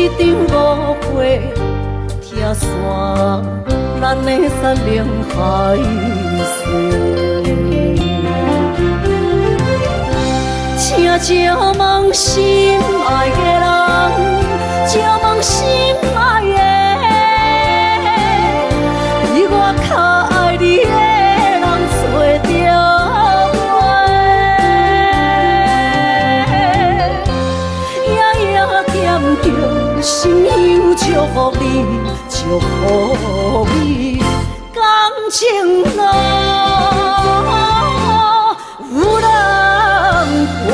一场误会，拆散咱的山盟海誓。请借问心爱的人，借问心爱的，比我较爱你的人找着我。夜夜惦着心香祝福你，祝福你，感情路有人陪。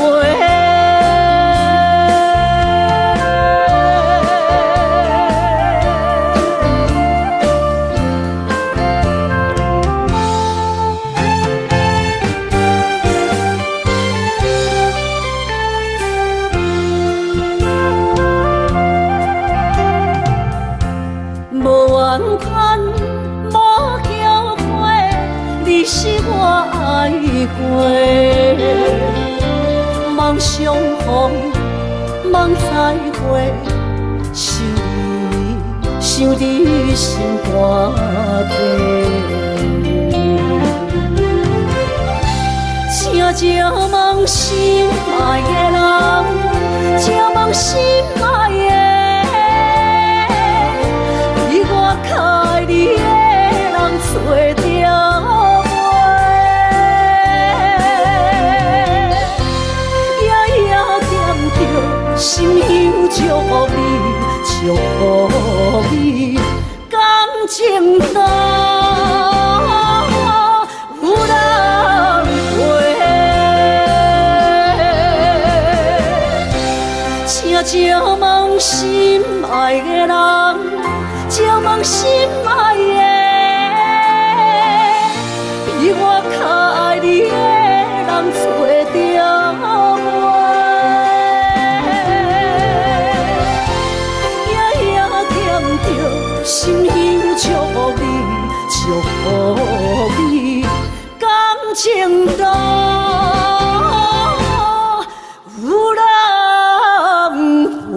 你是我爱过，梦相逢，梦再会，想你心肝底。请借问心爱的人，借问心爱的，比我较爱你的人找着。心香祝福你，祝福你，感情路有人陪。请借问心爱的人，借问心爱的，比我较爱你的人找着我。心香祝福你，祝福你，感情路有人陪。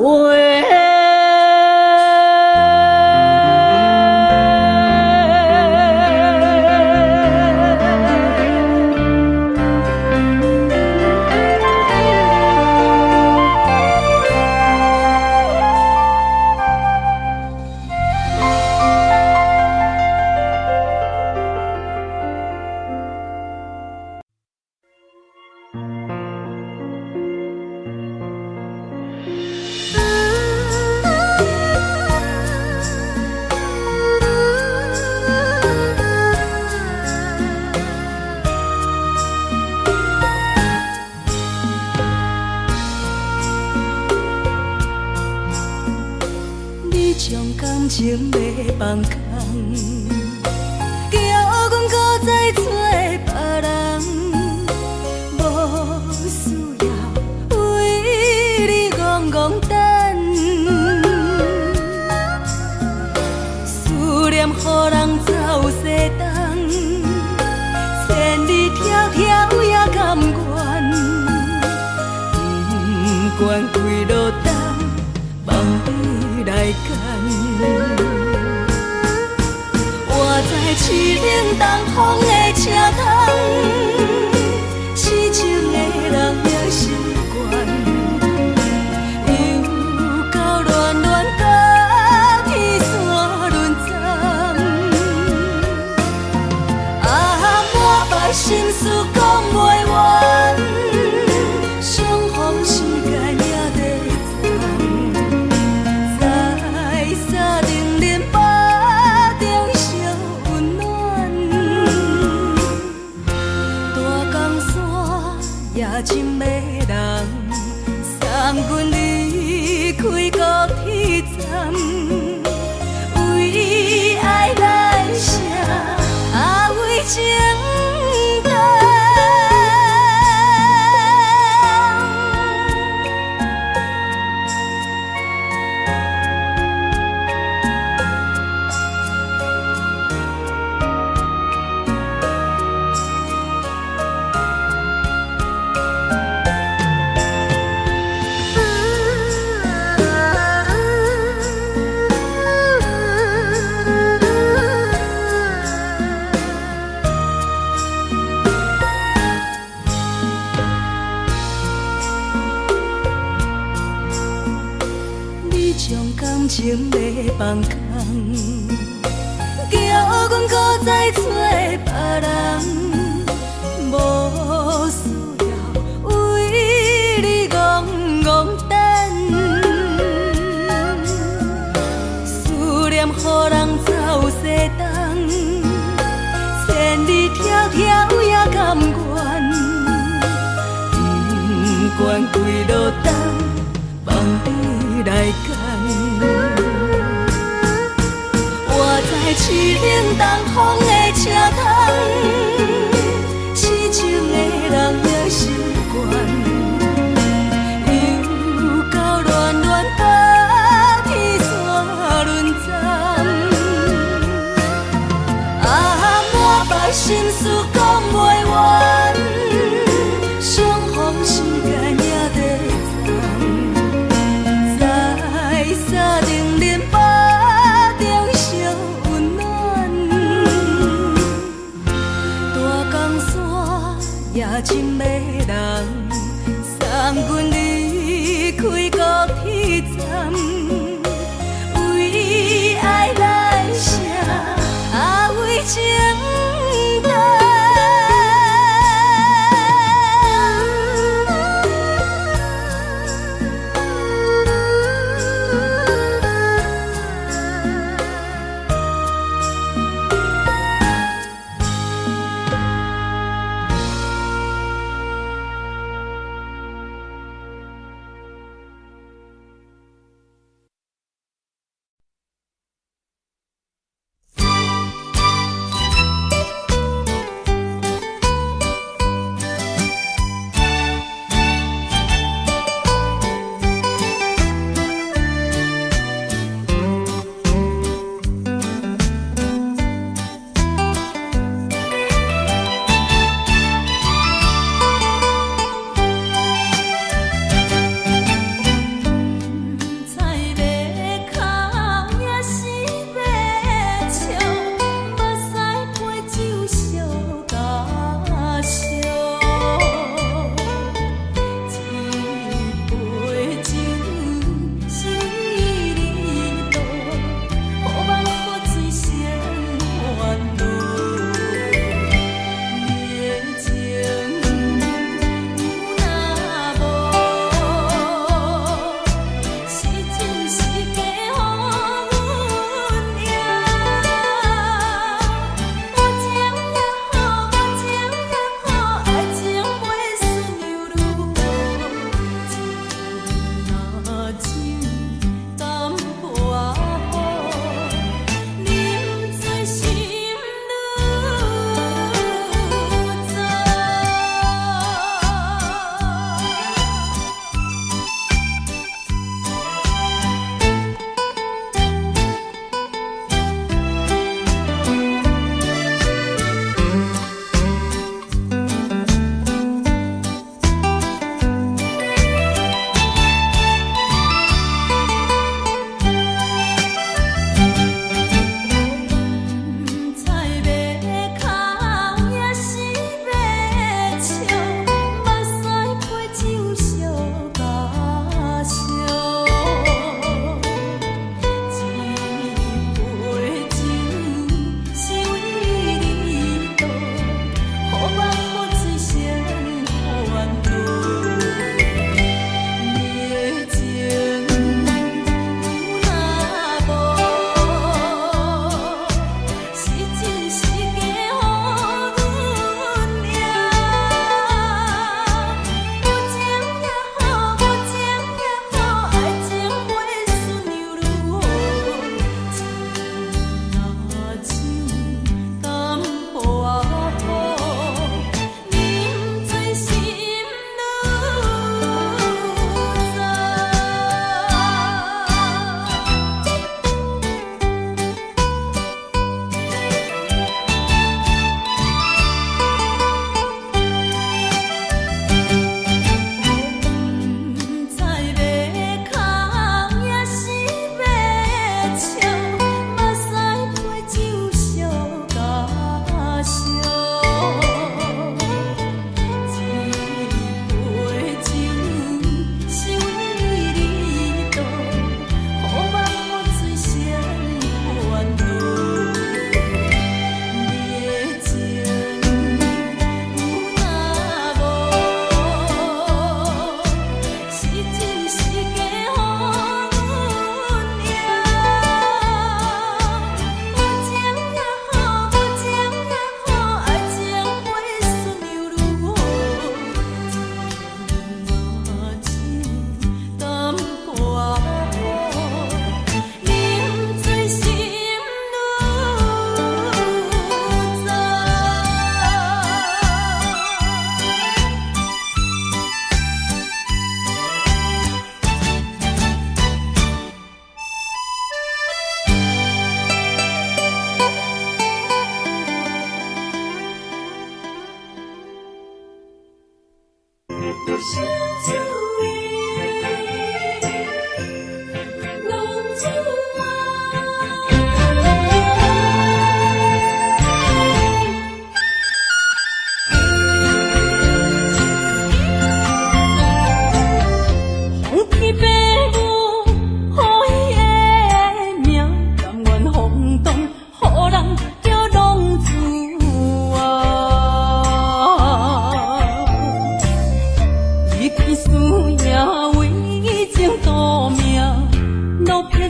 感情要放空，叫阮搁再找别人，无需要为你戆戆等。思念予人走西东，千里迢迢也甘愿，不管几落冬，望你来干。我在市顶东风的车窗，痴情的人也习惯，又到恋恋甲天线轮转。满腹心事讲袂完，相逢时间也在藏，在沙丁林巴中烧温暖。种感情要放空，叫阮搁再找别人。无需要为你戆戆等，思念予人走西东，千里迢迢也甘愿，不管几路灯，望你来牵。我在凄冷东风的车窗。痴情的人的心愿，又到恋恋把天线轮转。满腹心事讲袂完，双方时间也在长，在沙定林巴中相温暖。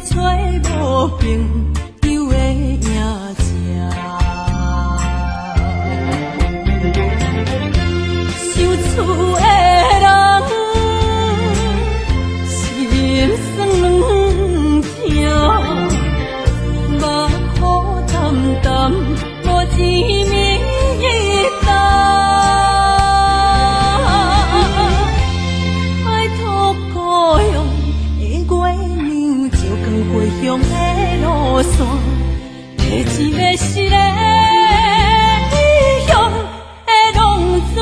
找无朋友的影子。想厝的人，心酸软痛，目苦淡淡，无滋味一担。爱托故乡的月亮，照光回乡的路线，提一个失个异乡的浪子。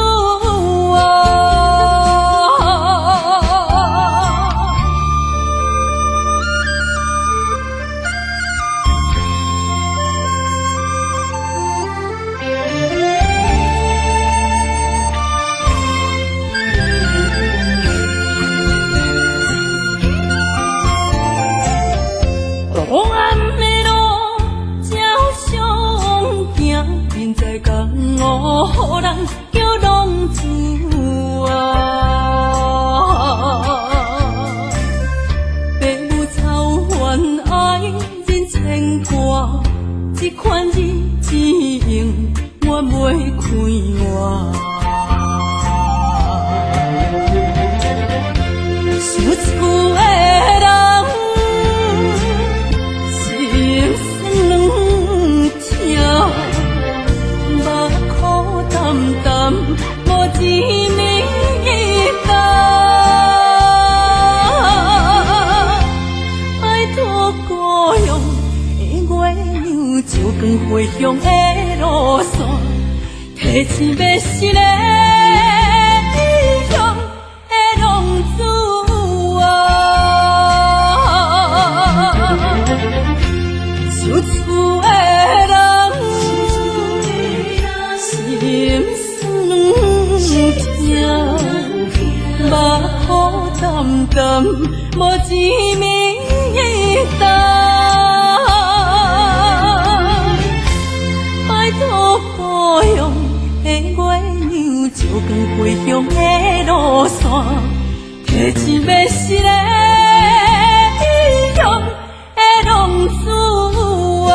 黑暗的路，照常行，现在江湖人叫浪子啊。父母操怨爱人牵挂，这款日子用我袂开我。想厝的人，心酸软痛，目苦淡淡，无滋味一担。爱托故乡的月亮，照光回乡的路线，提醒要失个异乡的浪子。想厝的人，心酸软痛，目苦淡淡，无滋味一担。爱托故乡的月亮，照光回乡的路线，提醒要失个异乡的浪子啊。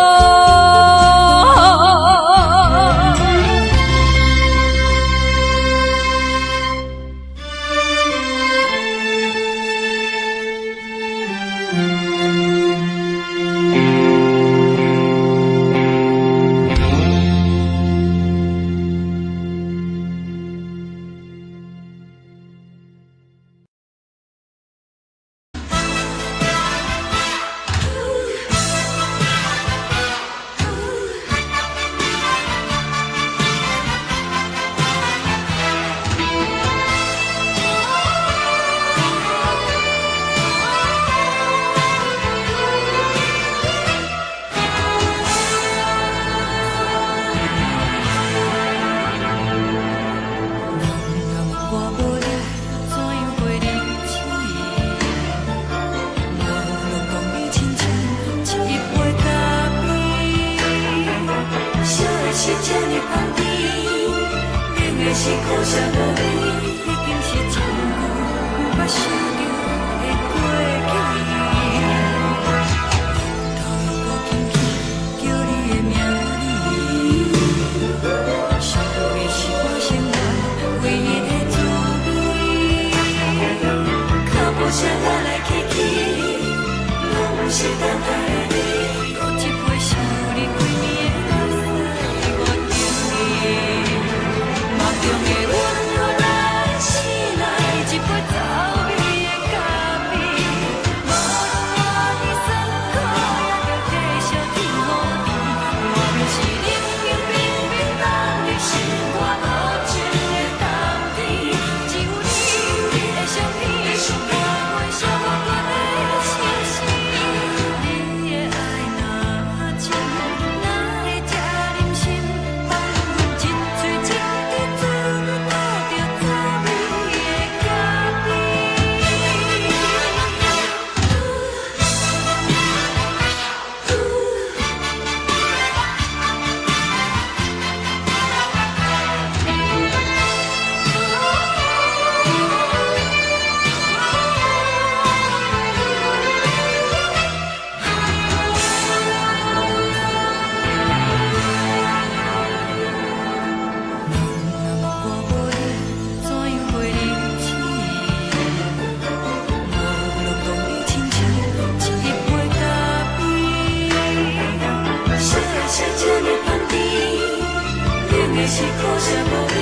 是苦涩无味，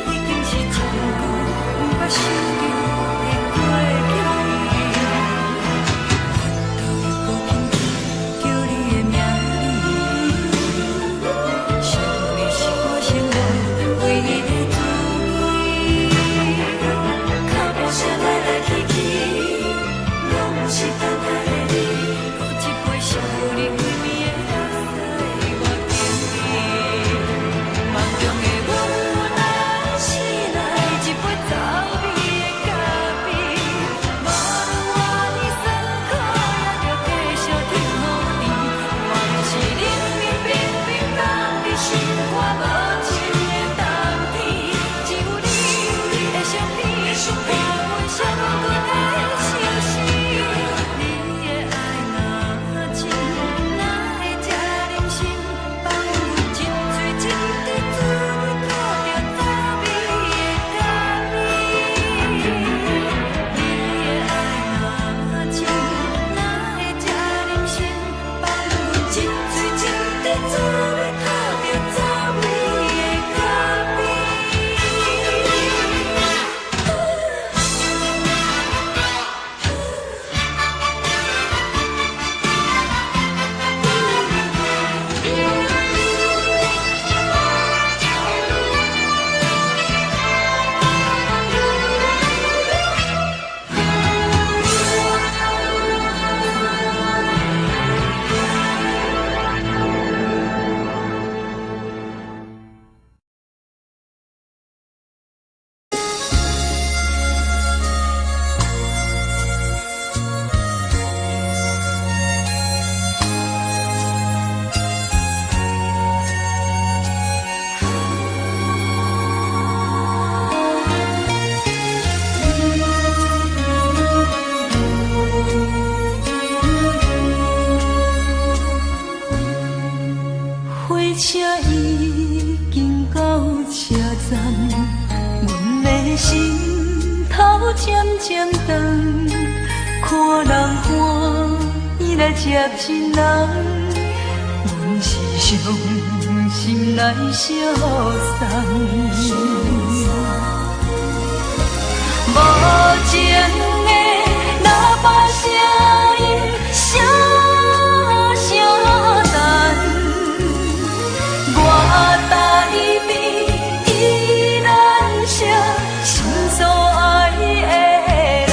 已经是从久不捌想起的过去。我头又无轻轻叫你的名字，想你是我生活唯一的滋味。脚步声来来去去，拢是等待的你，搁一杯烧你归暝的绿色我敬你。梦中的阮来是来一杯走味的咖啡，无论我呢酸苦，也着继续甜乎甜。我就是冷冷冰冰放你心肝无情的冬天，只有你的相片，把阮伤痕的相思。你的爱若真，哪会这忍心放阮一醉一滴滋味，靠着走味的咖啡。你的爱若真，哪会这忍心放阮一醉一滴滋味，靠着走味的咖啡。火车已经到车站，阮的心头渐渐长，看人欢喜来接亲人，阮是伤心来相送。无情的喇叭声音声声等，我台边依然是心所爱的人。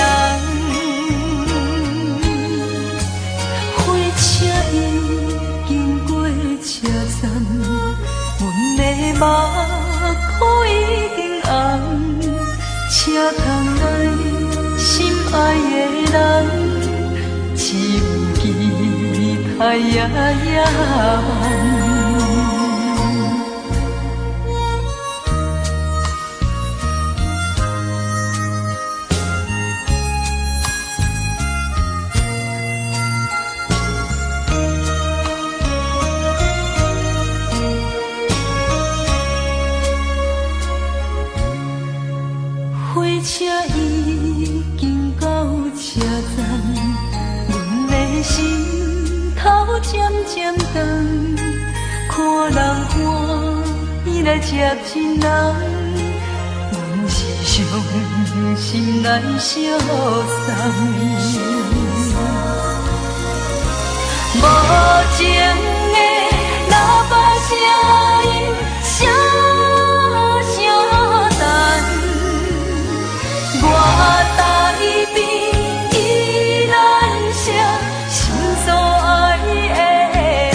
火车已经过车站，阮的目眶已经红，车窗内心爱的人，只有期待夜夜梦。火车已经到车站，阮的心头渐渐长，看人欢喜来接亲人，阮是伤心来相送。无情的喇叭声音声声等，我台边依然是心所爱的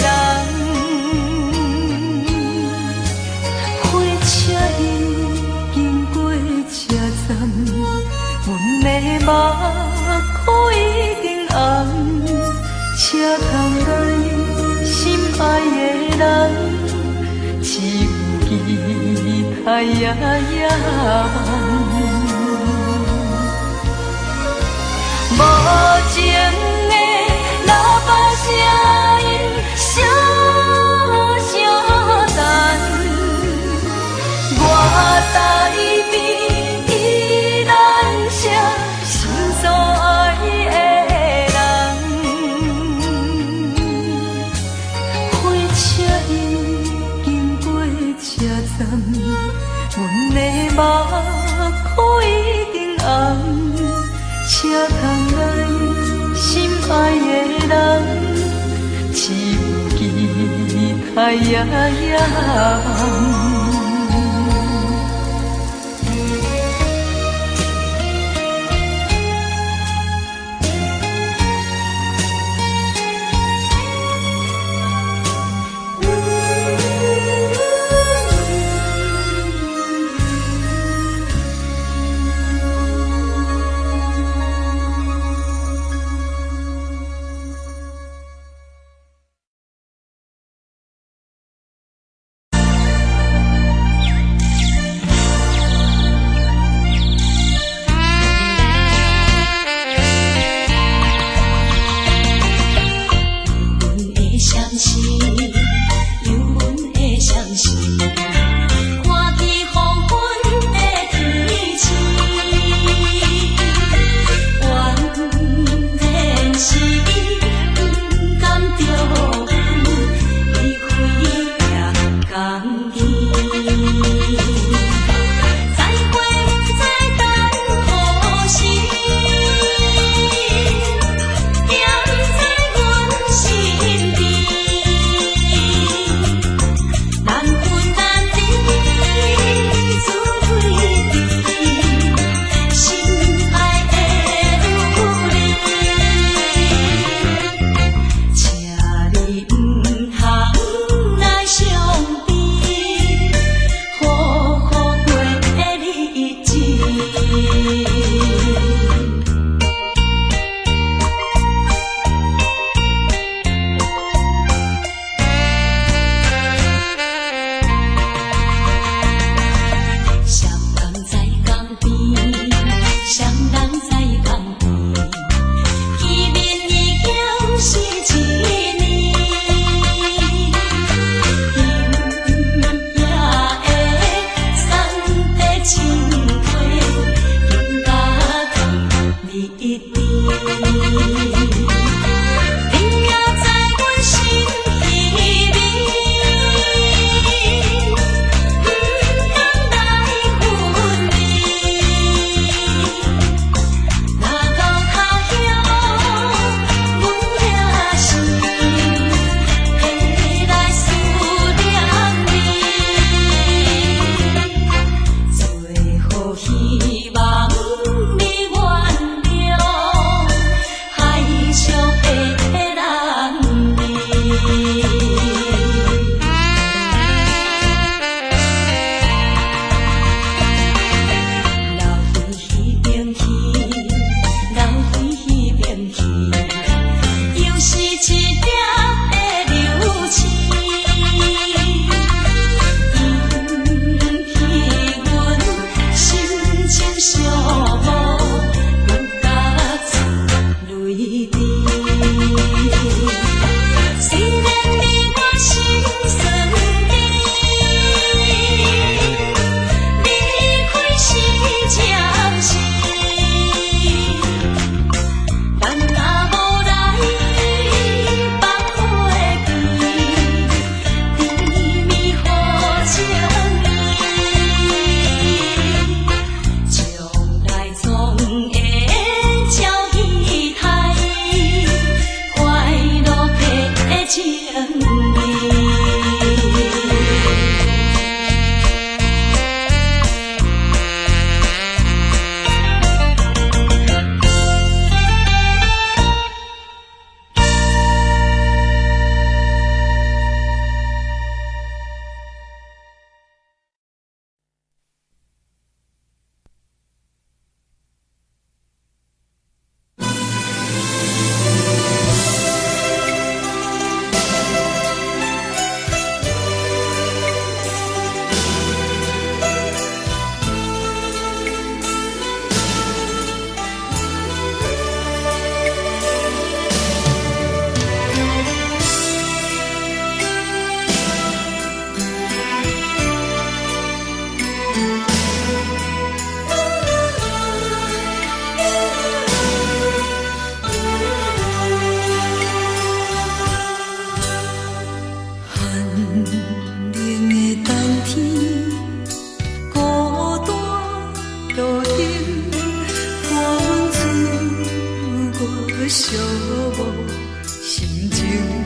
人。火车已经过车站，阮的目眶已经红，车窗内心爱的人，只有期待夜夜梦。无情的喇叭声音声声等，我台边依然是心所爱的人。火车已经过车站。人，只有期待夜夜梦。情。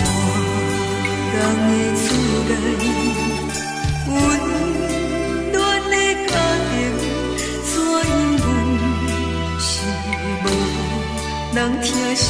看人的厝内温暖的家庭，怎因阮是无人疼惜？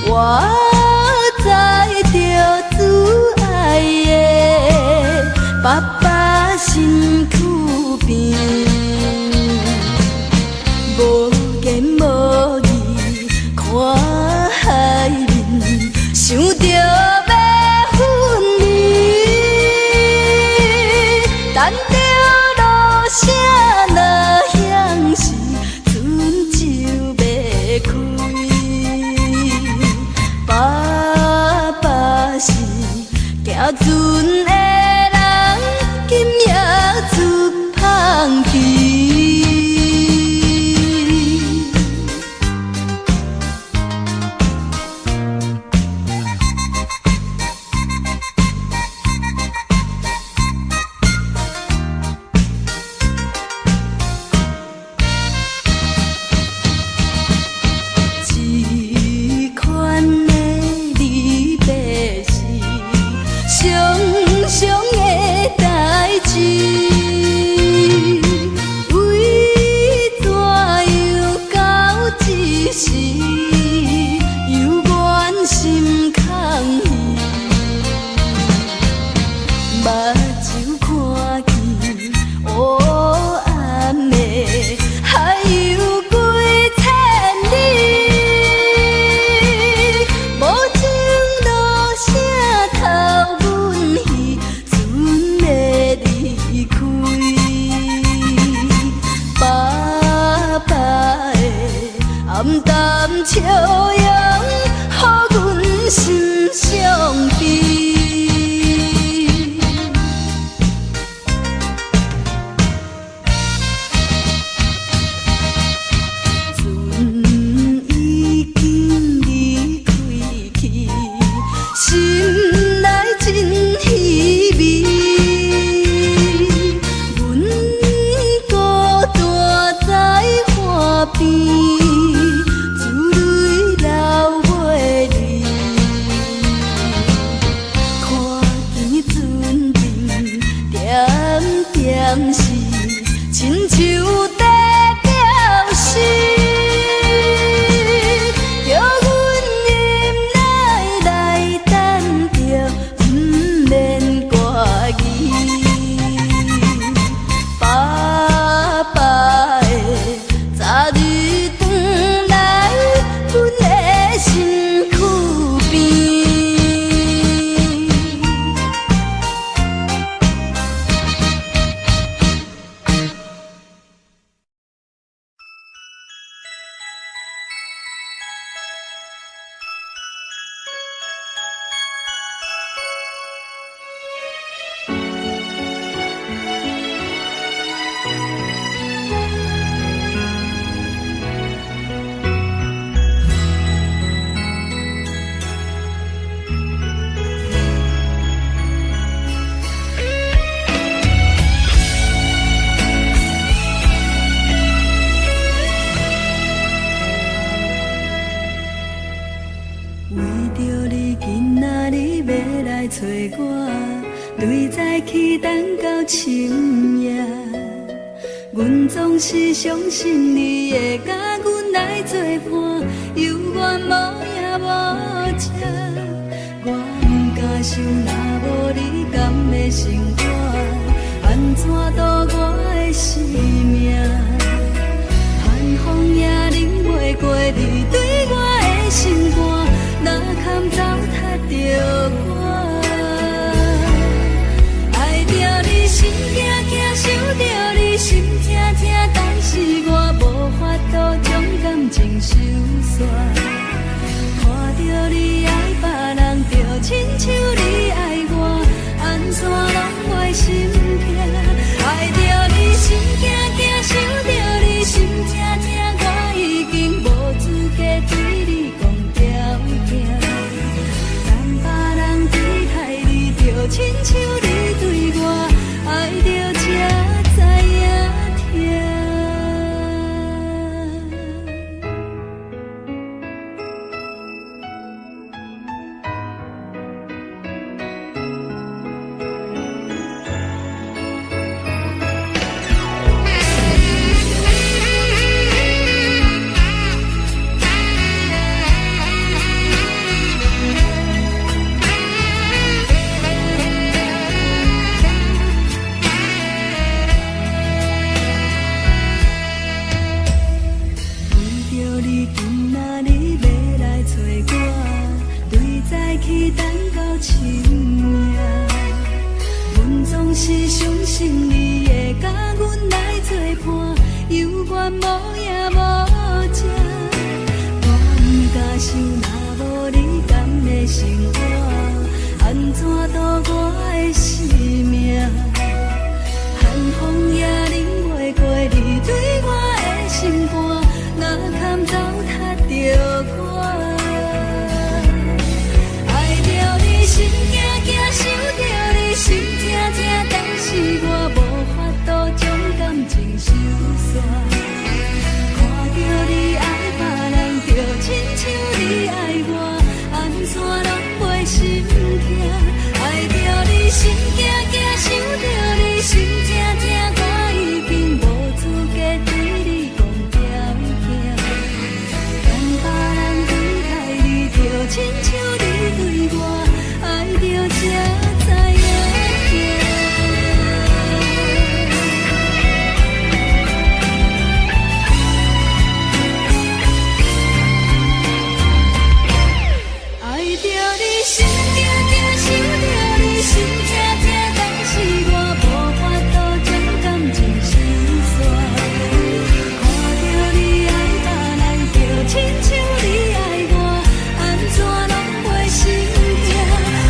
我知着自爱的爸爸身躯边，无言无语看海面，想着要分离，等着落声若响时，船就要开。爸爸是行船的人，今夜出芳期。笑容，予阮心伤悲。船已经离开去，心内真稀微。阮孤单在岸边。是亲像在表示，叫阮忍耐来等着，不免歌语。爸爸的早日转来，阮的身躯边。找我，对早起等到深夜，阮总是相信你会甲阮来作伴，犹原无影无迹。我不敢想，若无你甘会生活，安怎度我的生命？寒风也忍袂过你对我的心肝，哪堪糟蹋着我？心惊惊，想着你心痛痛，但是我无法度将感情收煞。看着你爱别人，就亲像你爱我，安怎拢会心痛？爱着你心惊惊，想着你心痛痛，我已经无资格对你讲条件。等别人对待你，就亲像你对我。爱着才知影痛。等到深夜。阮总是相信你会甲阮来作伴，犹原无影无迹。我不敢想，若无你甘的生活，安怎度我的生命？寒风也忍袂过你对我的心肝，哪堪糟蹋着我？爱着你心惊惊，想着你心痛痛，但是我无法度将感情收煞。看着你爱别人，就亲像你爱我，安怎拢袂心痛？爱着你心惊惊，想着你心痛痛，我已经无资格对你讲条件。等别人对待你，就亲像你对我，爱着才知影痛。爱着你心惊惊，想着你心痛痛，但是我无法度将感情收煞。看着你爱别人，就亲像你爱我，安怎拢袂心痛？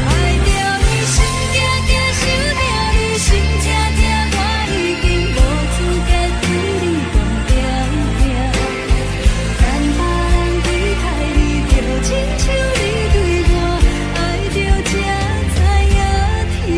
爱着你心惊惊，想着你心痛痛，我已经无资格对你讲条件。等别人对待你，就亲像你对我，爱着才知影痛。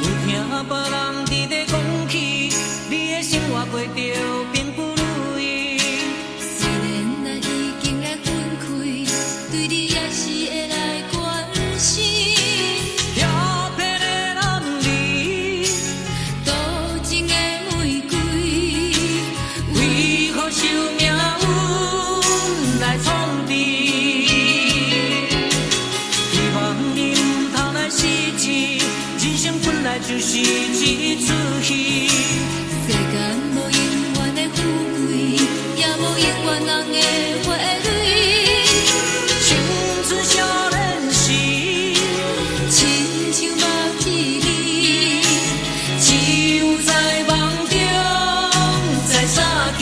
有听别人伫咧讲起，你的生活过着并不如意。虽然咱已经来分开，对你也是会来关心。漂泊的男儿，多情的玫瑰，为何受命运来创治？希望你唔通来失去，人生本来就是一出戏。世间无永远的富贵，也无永远人的花蕊。青春少年时，亲像目睭里，只有在梦中才相见。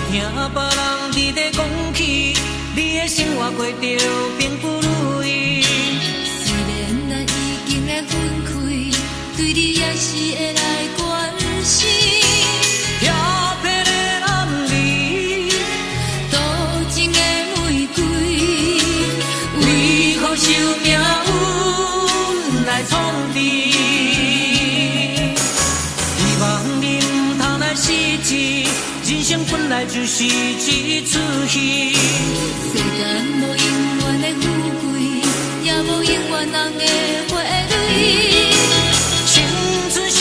听别人伫咧讲起，你的生活过着并不如意。虽然咱已经来分开，对你也是会来关心。漂泊的男儿，多情的玫瑰，为何受命运来创治？希望你唔通来失去，人生本来就是一出戏。世间无永远的富贵，也无永远人的花蕊。青春少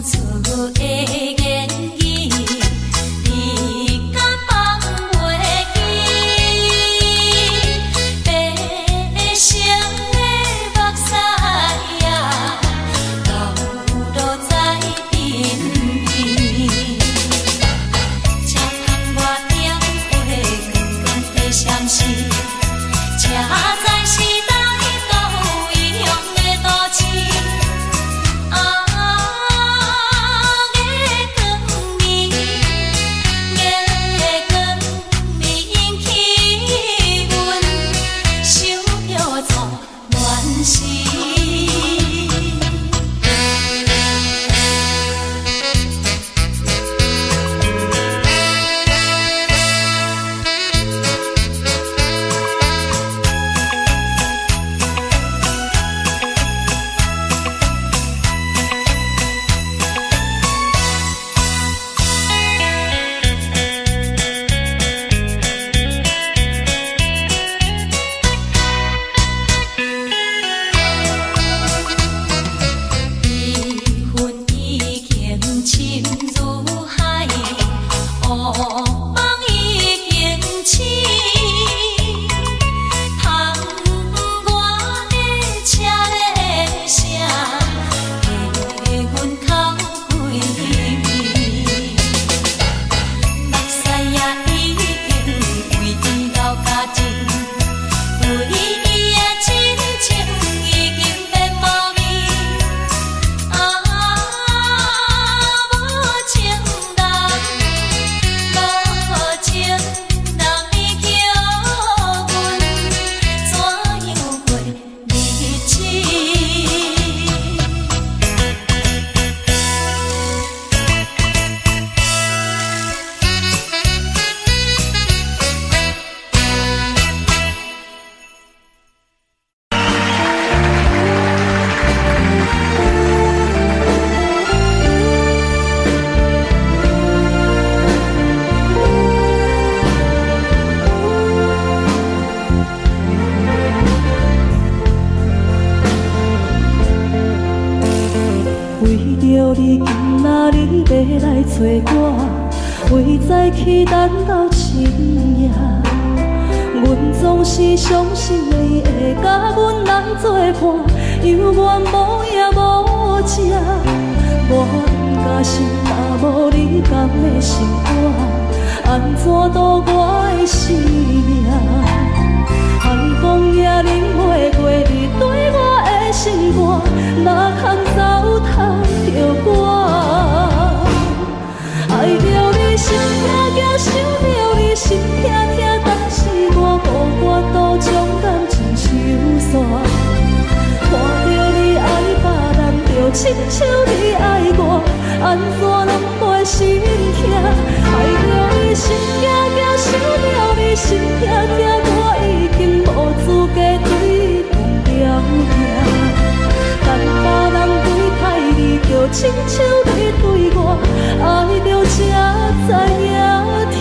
厝的言语，你敢放袂记？白成的目屎啊，流落在身边。车窗外点火，光光的闪烁，车载时代都一样的大市。你今仔日要来找我，为在去等到深夜。阮总是相信你会甲阮人作伴，犹原无影无迹。我假是若无你甘的心肝，安怎度我的生命？寒风也忍袂过你对我的心肝，哪通糟蹋着我？爱着你心痛痛，想着你心痛痛，但是我无法度将感情收煞。看着你爱别人，就亲像你爱我，安怎拢袂心痛？爱着你心惊惊，想着你心痛痛，我已经无资格对天条行。但别人对待你，就亲像你对我，爱着才知影痛。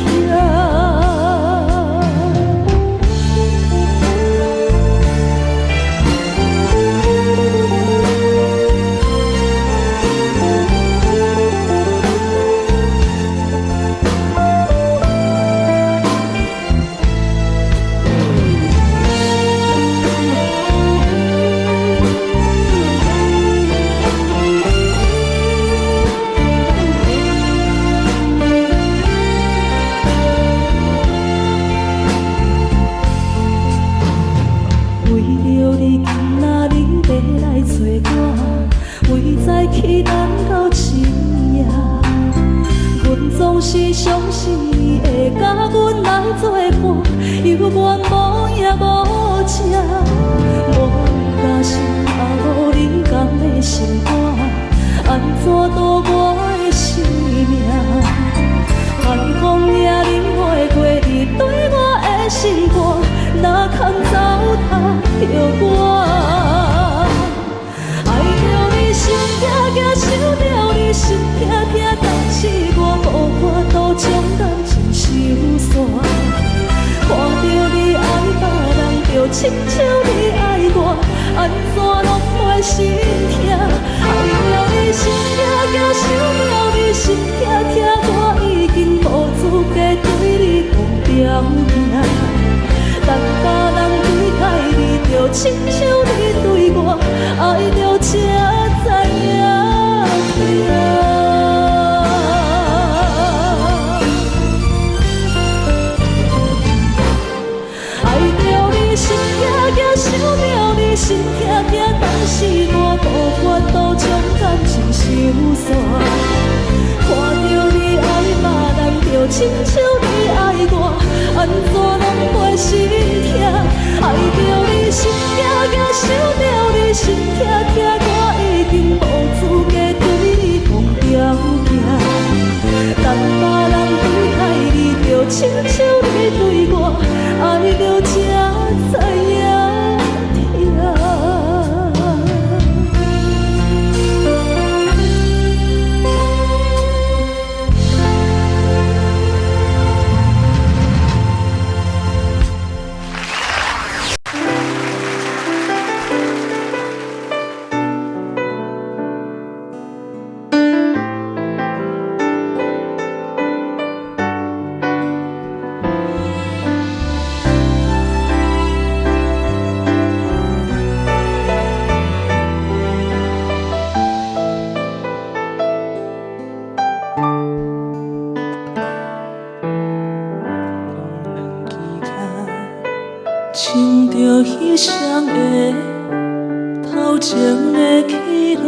去等到深夜，阮总是相信你会甲阮来作伴，犹原无影无迹。我假是若无你甘的心肝，安怎度我的生命？寒风也忍袂过你对我的心肝，哪通糟蹋着我？心痛痛，想着你心痛痛，但是我无法度将感情收煞。看着你爱别人，就亲像你爱我，安怎拢袂心痛？爱着你。你心痛痛，想了你心痛痛，我已经无资格对你讲条件。但别人对待你，就亲像你对我，爱着才知影痛。爱着你心痛痛，想了你心痛痛，但是我无法度将感情收线。看着你爱别人，就亲像你爱我，安怎拢袂心痛？爱着你心痛痛，想着你心痛痛，我已经无资格对你讲条件。但别人对待你，就亲像你对我，爱着才知影痛。亲着彼双的头前的起落，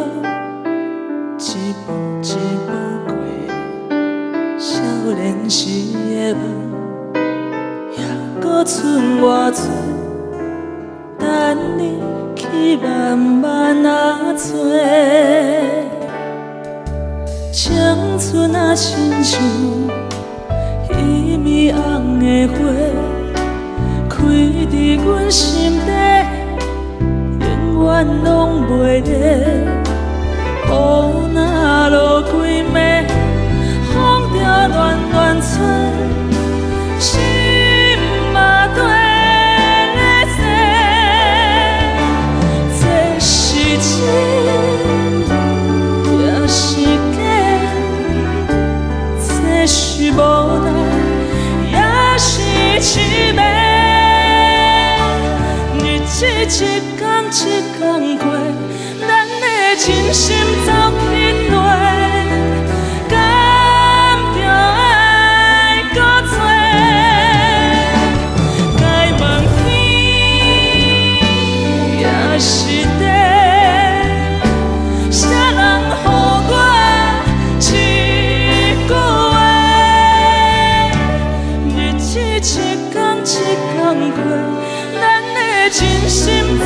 一步一步过少年时的梦，还搁剩偌多等你去慢慢啊找。青春啊，亲像一暝红的花。开伫阮心底，永远拢袂离。雨若落几暝，风着乱乱吹，心嘛跟咧碎。这是真，也是假，这是无奈，也是凄美。一天一天过，咱的真心走去落，敢着爱搁多？该问天也是地，谁人予我一句话？日子一天一天过。真心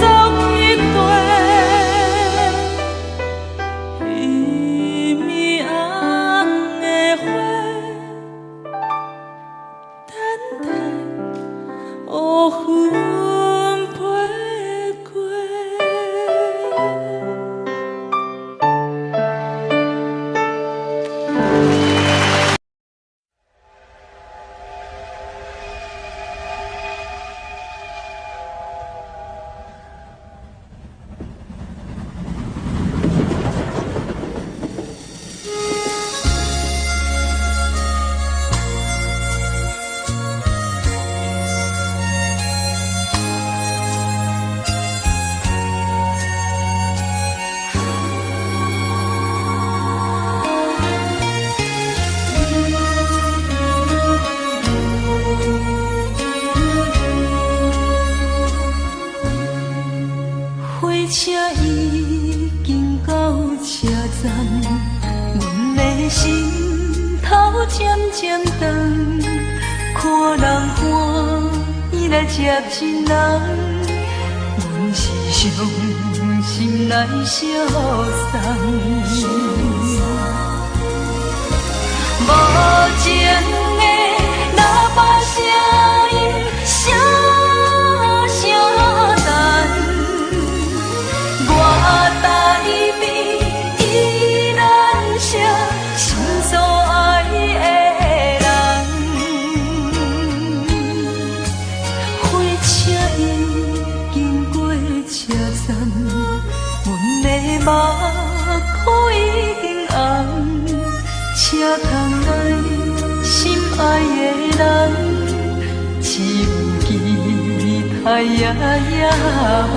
走去对，一暝红的花，等待乌云飞过。车已经到车站，阮的心头渐渐长，看人欢喜来接亲人，阮是伤心来消送。无情的喇叭声音，声声等。我台边依然是心所爱的人，火车已经过车站，阮的目眶已通来心爱的人，只有期待夜夜梦。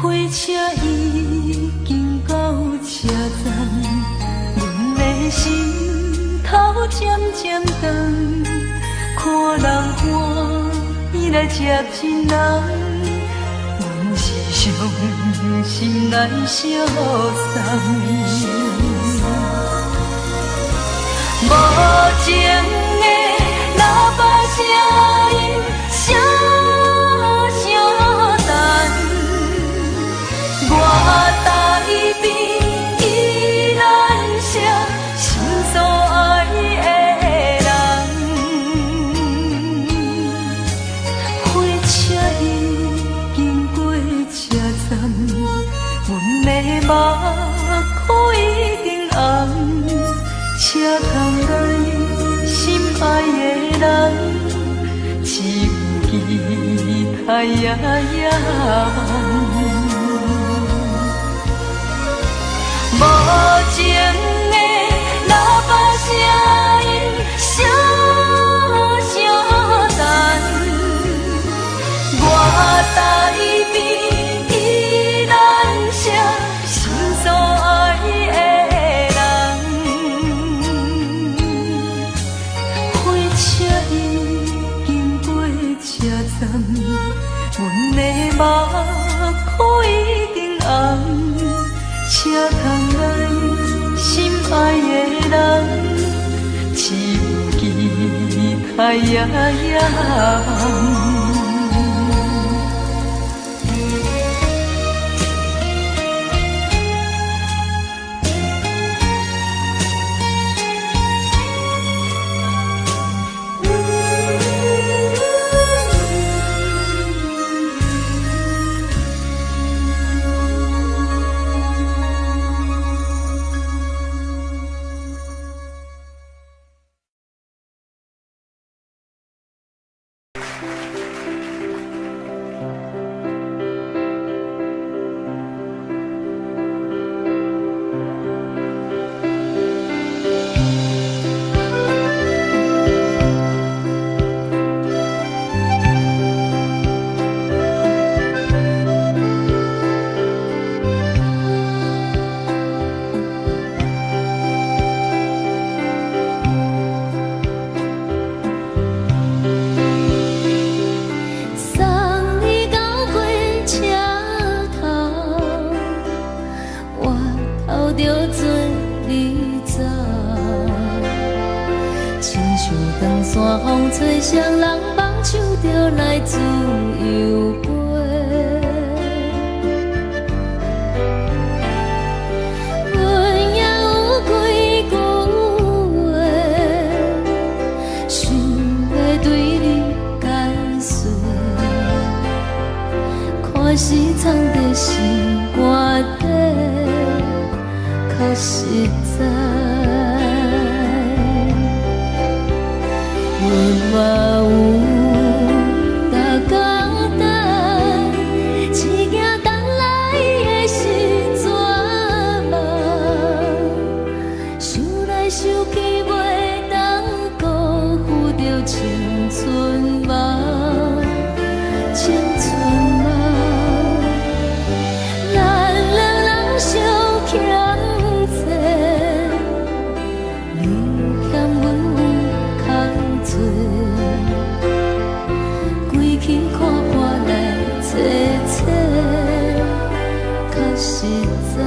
火车已经到车站，阮的心头渐渐长，看人欢喜来接亲人，阮是伤心来相送。无情的喇叭声音，声声等。我台边依然是心所爱的人，火车已经过车站，阮的目眶一定红，车通来心爱的人，只有期待夜夜梦。无情的喇叭声音，声声等。我台边依然是心所爱的人，火车已经过车站，阮的目眶一定红。车通来心爱的人，只有期待夜夜梦。吹双人梦唱着来自由飞，阮也有几句话，想要对你解说，可是藏在心肝底，较实在。我有大简单，一件等来的是绝望，想来想去袂当辜负着青春梦，青春梦，咱两人相欠债，你欠阮有空做。归去看破来切切，较实在。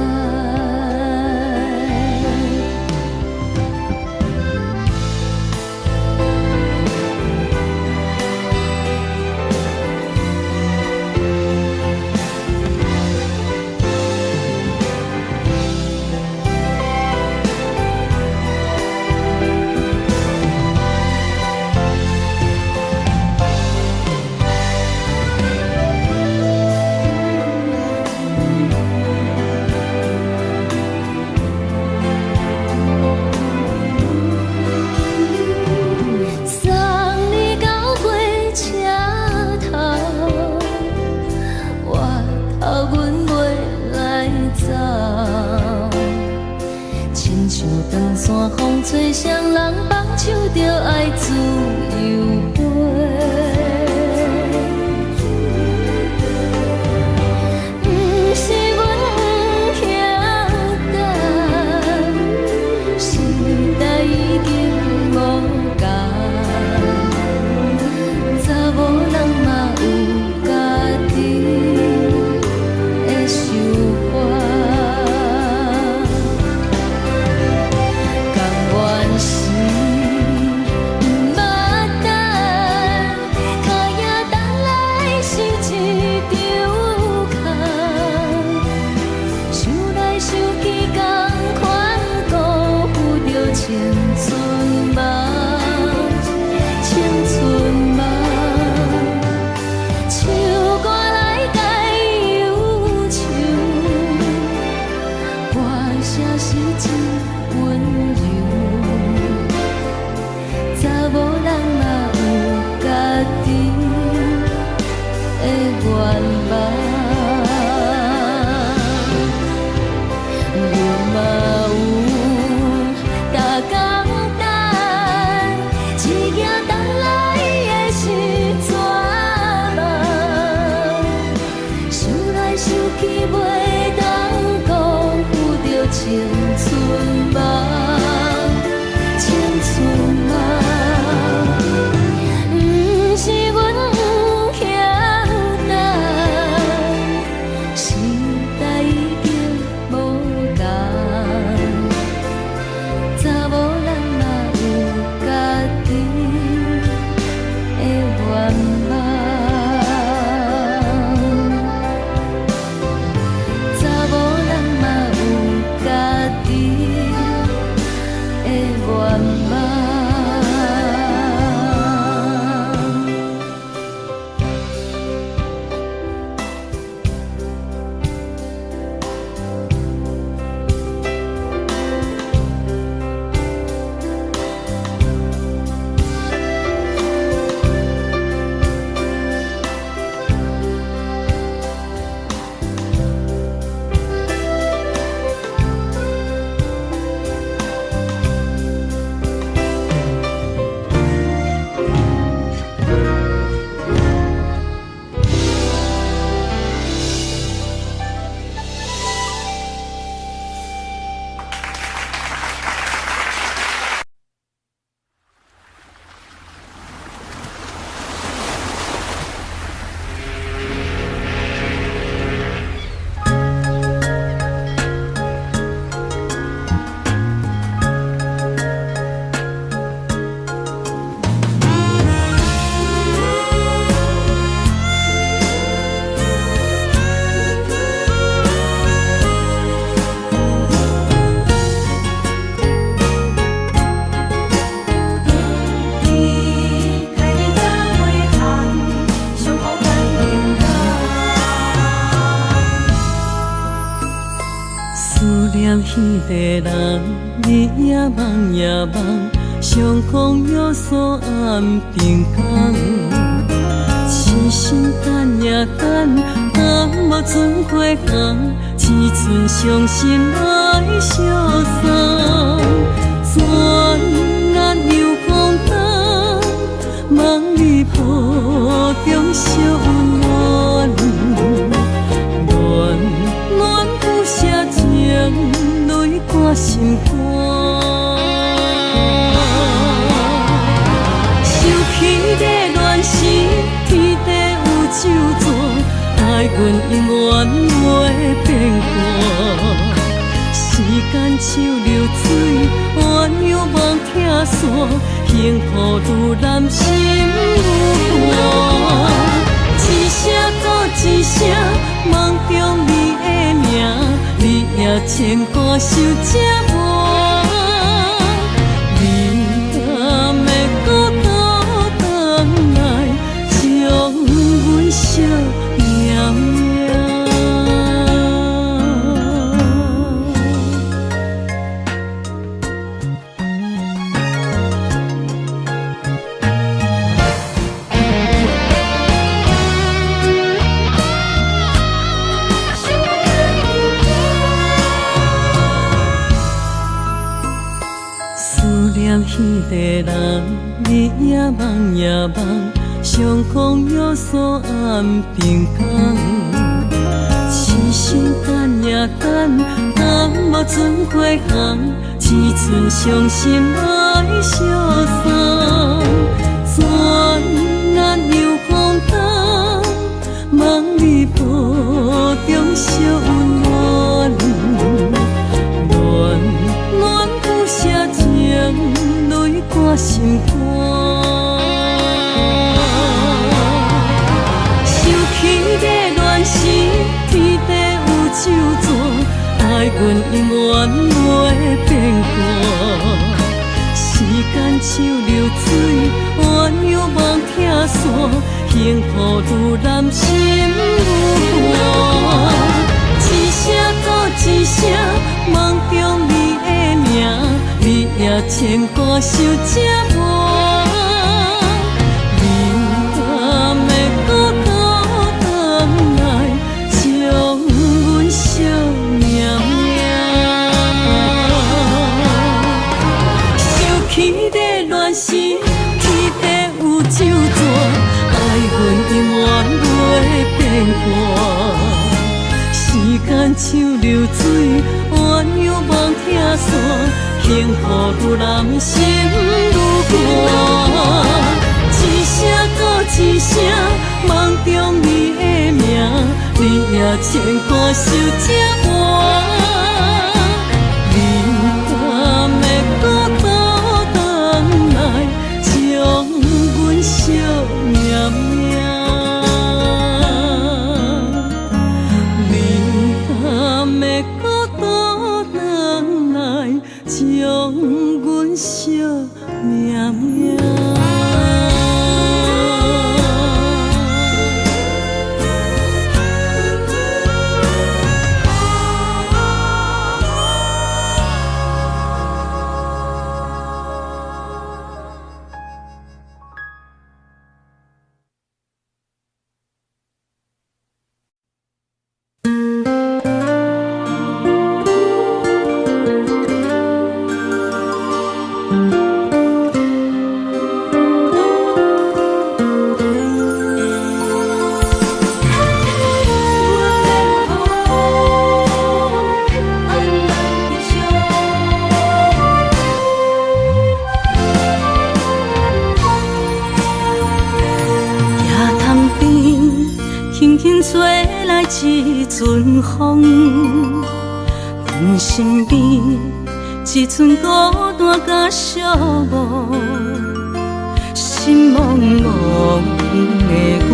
茫，阮嘛有大简单，一件等来的是怎梦？想来想去袂当辜负着青春梦，青春梦。不是阮不晓等，时代已经无同。查某人嘛有家己的愿望，查某人嘛有家己的愿望。迄个人，日夜梦夜梦，上空有山平港。痴心等呀等，等无船花红，痴春伤心来相送。转眼又空灯，梦里抱中小温暖，暖暖不舍情。泪挂心肝，想起的恋时，天地有咒詛，爱阮永远袂变卦。时间像流水，鸳鸯望听线，幸福愈难心愈寒。一声搁一声，梦中你的名。你也牵挂受折磨，你敢会搁倒转来，将阮惜命命。念迄个人，日夜梦夜梦，上空有山平港。痴心等呀等，等无船花红，痴春伤心来相送。转眼又空灯，梦里抱中小温暖，暖暖不舍情。泪挂心肝，想起的恋时，天地有咒詛，爱阮永远袂变卦。时间像流水，鸳鸯望听线，幸福愈难心愈寒。一声搁一声，梦中你的名。你也牵挂受折磨，你敢会搁倒转变卦。时间像流水，鸳鸯望听线，幸福愈人心愈寒。一声搁一声，梦中你的名，你也牵挂受这换。你敢会搁倒转来，将阮惜命命？你敢会搁倒转来，将阮惜命命？一阵风，阮身边一寸孤单甲寂寞，心茫茫的我，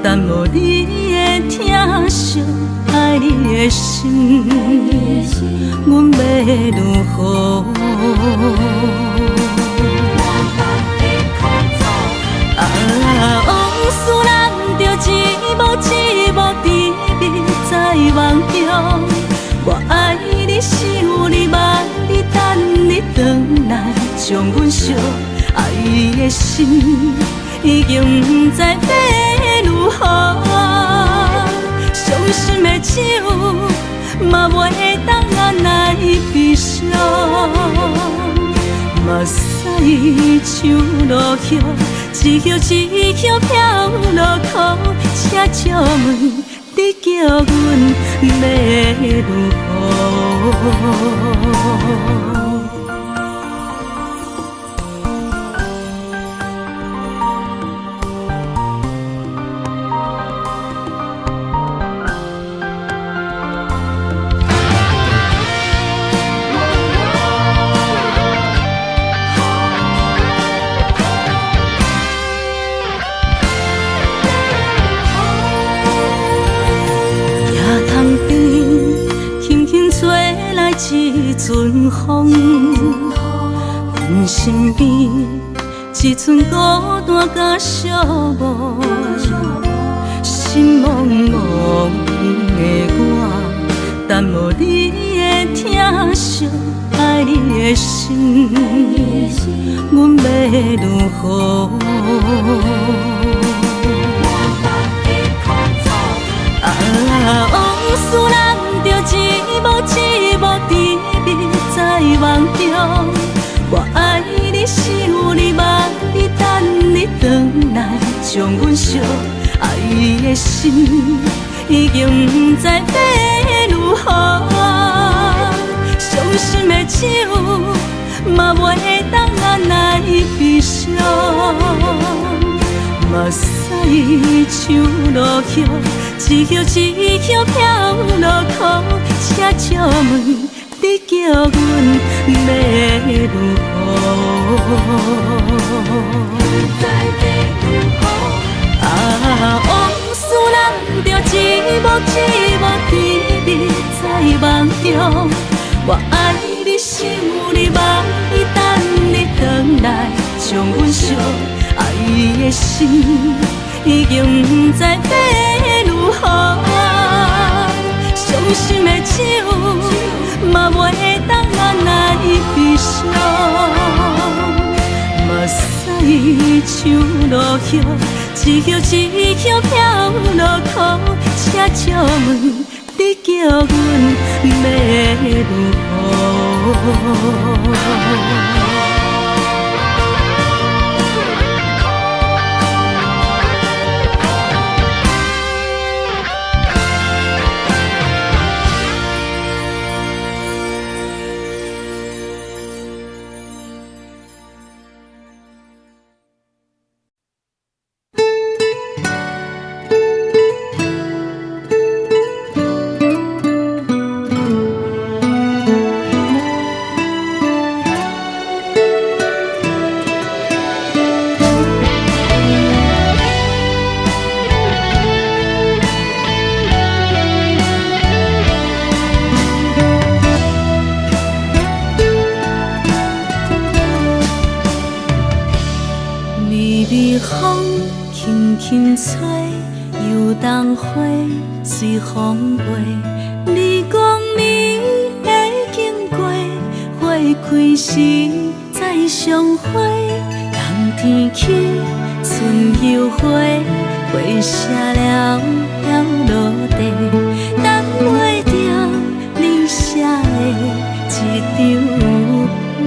等无你的疼惜，爱你的心，阮要如何？往事咱着一幕一幕甜蜜在梦中。我爱你，想你，望你，等你回来，将阮惜爱的心已经不知要如何。伤心的手嘛袂当按来悲伤，目屎像落叶。一叶一叶飘落土，车照问你叫阮要如何？一阵风，阮身边一寸孤单甲寂寞，心茫茫的我，等无你的疼惜，爱你的心，阮要如何？往事咱着一幕一幕甜蜜在梦中。我爱你，想你，望你，等你回来，将阮惜爱的心已经不知要如何。伤心的手嘛袂当按来悲伤，目屎像落叶。一叶一叶飘落土，车照问你叫阮要如何？往事咱着一幕一幕甜蜜在梦中。我爱你，想你，望你，等你回来，将阮惜爱的心已经不知要如何。伤心的手嘛袂当按来悲伤，目屎像落叶，一叶一叶飘落土，车照问你叫阮要如何？微微风轻轻吹，游动花随风飞。你讲你会经过，花开时再相会。冬天去，春又回，花谢了要落地，等袂着你写的一张画。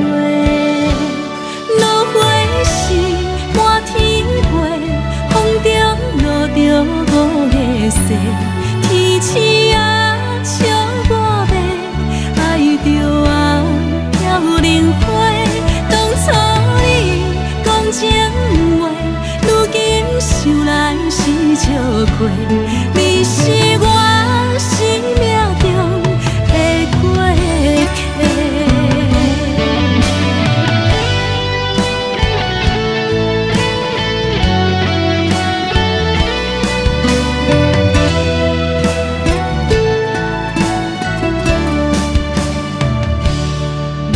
落花时满天飞，风中落着五个色，天星啊笑我迷，爱着啊飘零花。当初你讲情话，如今想来是笑亏，你是我生命中的过客。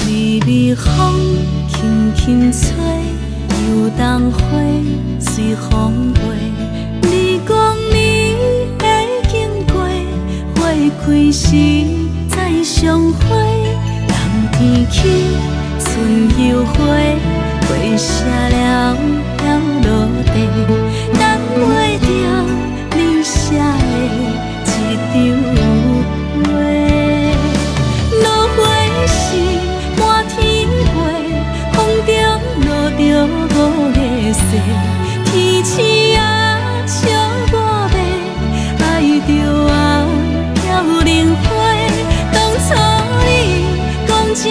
微微风轻轻吹，游动花随风飞。你讲你会经过，花开时再相会。冬天去，春又回，花谢了要落地，等袂着你写的一张画。落花时满天飞，风中落着五个色，天星啊笑我迷，爱着啊飘零花。当初你讲情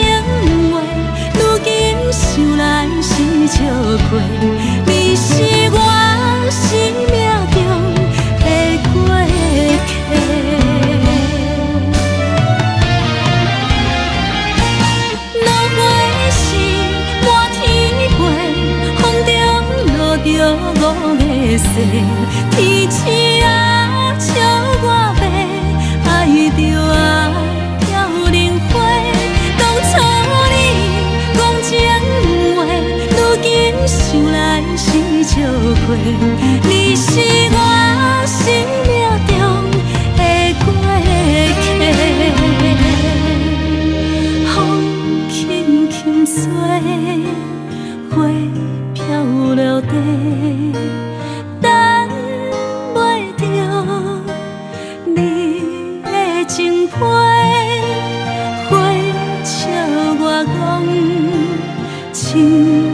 话，如今想来是笑亏，你是我生命中的过客。落花时满天飞，风中落着五个色，天星啊笑我迷，爱着啊飘零花。当初你讲情话，如今想来是笑亏，你是我生命中的过客。风轻轻吹，花飘落地，等袂着你的情批。花笑我讲情